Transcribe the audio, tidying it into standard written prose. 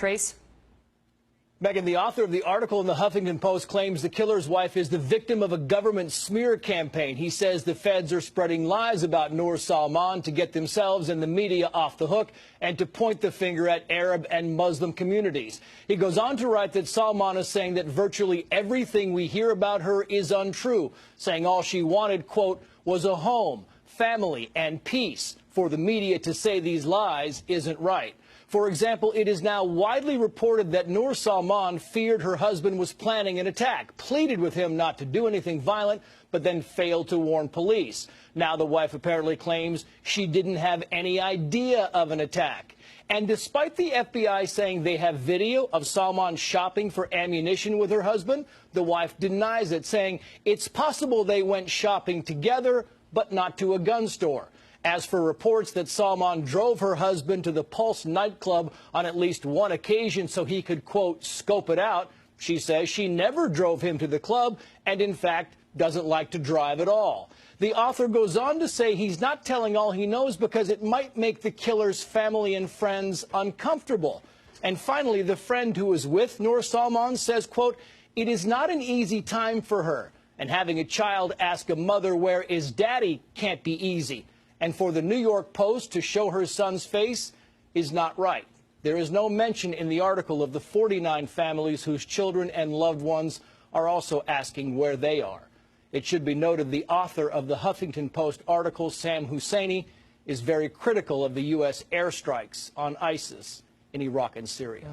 Trace? Megan, the author of the article in the Huffington Post claims the killer's wife is the victim of a government smear campaign. He says the feds are spreading lies about Noor Salman to get themselves and the media off the hook and to point the finger at Arab and Muslim communities. He goes on to write that Salman is saying that virtually everything we hear about her is untrue, saying all she wanted, quote, was a home, family, and peace. For the media to say these lies isn't right. For example, it is now widely reported that Noor Salman feared her husband was planning an attack, pleaded with him not to do anything violent, but then failed to warn police. Now the wife apparently claims she didn't have any idea of an attack. And despite the FBI saying they have video of Salman shopping for ammunition with her husband, the wife denies it, saying it's possible they went shopping together, but not to a gun store. As for reports that Salman drove her husband to the Pulse nightclub on at least one occasion so he could, quote, scope it out, she says she never drove him to the club and, in fact, doesn't like to drive at all. The author goes on to say he's not telling all he knows because it might make the killer's family and friends uncomfortable. And finally, the friend who was with Noor Salman says, quote, it is not an easy time for her, and having a child ask a mother where is daddy can't be easy. And for the New York Post to show her son's face is not right. There is no mention in the article of the 49 families whose children and loved ones are also asking where they are. It should be noted the author of the Huffington Post article, Sam Husseini, is very critical of the U.S. airstrikes on ISIS in Iraq and Syria.